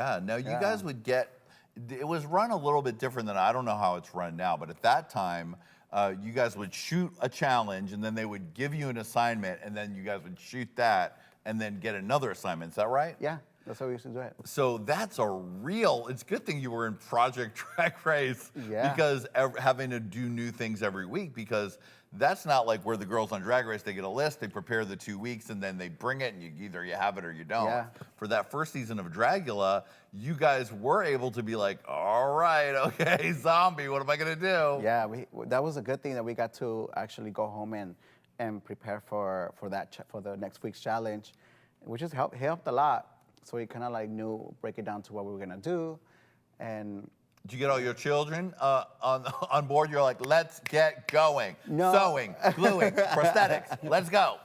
Yeah, no, you guys would get, it was run a little bit different than, I don't know how it's run now, but at that time, you guys would shoot a challenge and then they would give you an assignment and then you guys would shoot that and then get another assignment. Is that right? Yeah, that's how we used to do it. So that's it's a good thing you were in Project Drag Race because having to do new things every week, because that's not like where the girls on Drag Race, they get a list, they prepare the 2 weeks and then they bring it and either you have it or you don't. Yeah. For that first season of Dragula, you guys were able to be like, all right, okay, zombie, what am I gonna do? Yeah, that was a good thing that we got to actually go home and prepare for the next week's challenge, which just helped a lot. So we kind of like break it down to what we were gonna do, and. Did you get all your children on board? You're like, let's get going. No. Sewing, gluing, prosthetics, let's go.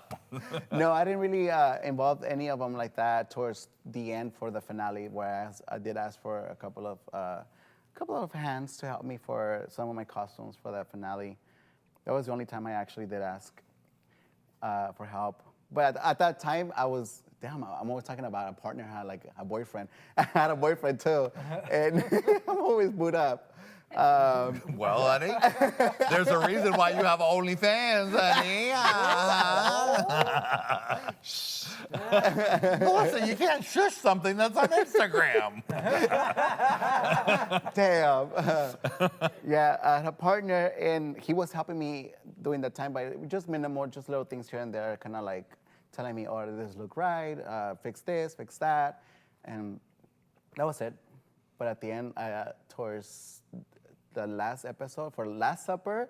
No, I didn't really involve any of them like that towards the end for the finale, whereas I did ask for a couple of hands to help me for some of my costumes for that finale. That was the only time I actually did ask for help. But at that time, I'm always talking about a partner, like a boyfriend. I had a boyfriend too, and I'm always booed up. Well, honey, there's a reason why you have OnlyFans, honey. Melissa, you can't shush something that's on Instagram. Damn. Yeah, I had a partner, and he was helping me during that time, but just minimal, just little things here and there, kind of like telling me, oh, this look right, fix this, fix that, and that was it. But at the end, towards the last episode, for Last Supper,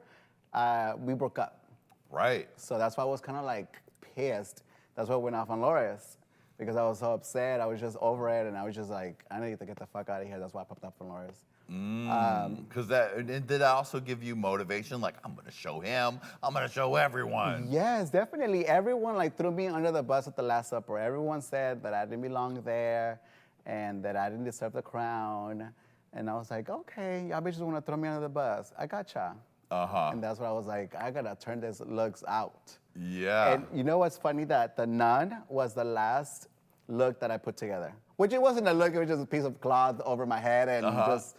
we broke up. Right. So that's why I was kind of like pissed. That's why I went off on Loris, because I was so upset. I was just over it, and I was just like, I need to get the fuck out of here. That's why I popped up on Loris. Because did that also give you motivation? Like, I'm gonna show him, I'm gonna show everyone. Yes, definitely. Everyone like threw me under the bus at the Last Supper. Everyone said that I didn't belong there and that I didn't deserve the crown. And I was like, okay, y'all bitches wanna throw me under the bus. I gotcha. And that's why I was like, I gotta turn this looks out. Yeah. And you know what's funny? That the nun was the last look that I put together. Which it wasn't a look, it was just a piece of cloth over my head and just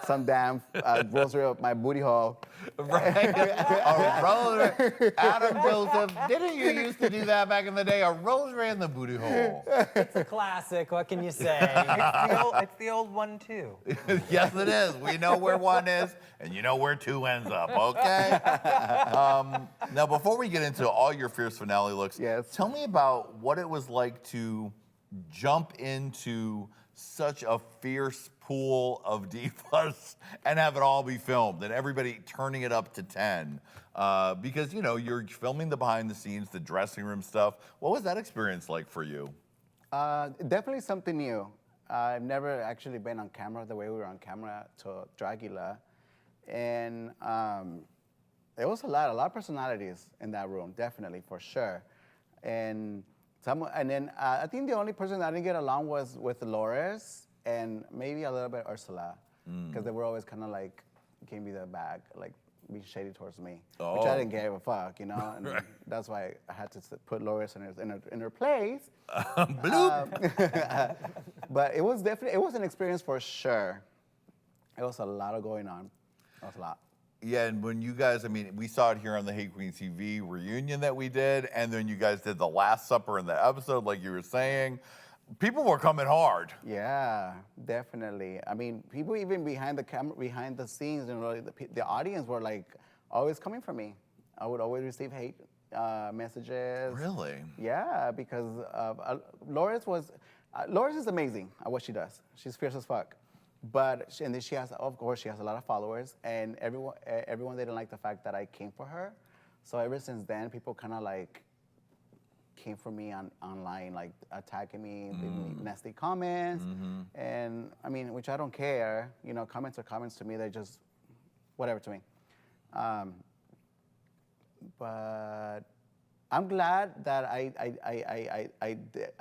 some damn rosary of my booty hole. Right. A rosary. Adam Joseph, didn't you used to do that back in the day? A rosary in the booty hole. It's a classic, what can you say? It's the old one, too. Yes, it is. We know where one is, and you know where two ends up, okay? Now, before we get into all your Fierce finale looks, tell me about what it was like to jump into such a fierce pool of divas and have it all be filmed and everybody turning it up to 10. Because, you know, you're filming the behind the scenes, the dressing room stuff. What was that experience like for you? Definitely something new. I've never actually been on camera the way we were on camera to Dragula. And there was a lot of personalities in that room, definitely, for sure. And then I think the only person that I didn't get along was with Dolores and maybe a little bit Ursula, because they were always kind of like, gave me the bag, like be shady towards me, which I didn't give a fuck, you know. And that's why I had to put Dolores in her place. Bloop. But it was an experience for sure. It was a lot of going on. It was a lot. Yeah, and when you guys, I mean, we saw it here on the Hey Qween TV reunion that we did, and then you guys did the Last Supper in the episode, like you were saying. People were coming hard. Yeah, definitely. I mean, people even behind the camera, behind the scenes, you know, the audience were like always coming for me. I would always receive hate messages. Really? Yeah, because Loris is amazing at what she does. She's fierce as fuck. But and then she has, of course, she has a lot of followers, and everyone didn't like the fact that I came for her. So ever since then, people kind of like came for me online, like attacking me, leaving me nasty comments, and I mean, which I don't care. You know, comments are comments to me. They're just whatever to me. But I'm glad that I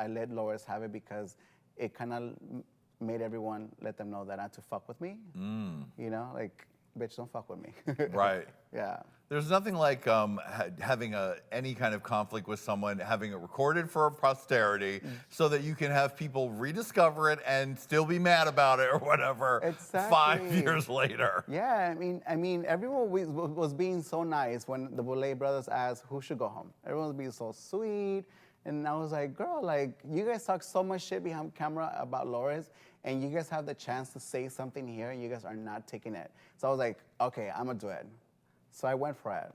let Loris have it, because it kind of made everyone let them know that not to fuck with me. You know, like bitch, don't fuck with me. Right. Yeah. There's nothing like having any kind of conflict with someone, having it recorded for posterity, so that you can have people rediscover it and still be mad about it or whatever. Exactly. 5 years later. Yeah, I mean, everyone was being so nice when the Boulay brothers asked who should go home. Everyone was being so sweet, and I was like, girl, like you guys talk so much shit behind camera about Loris, and you guys have the chance to say something here, and you guys are not taking it. So I was like, okay, I'm gonna do it. So I went for it.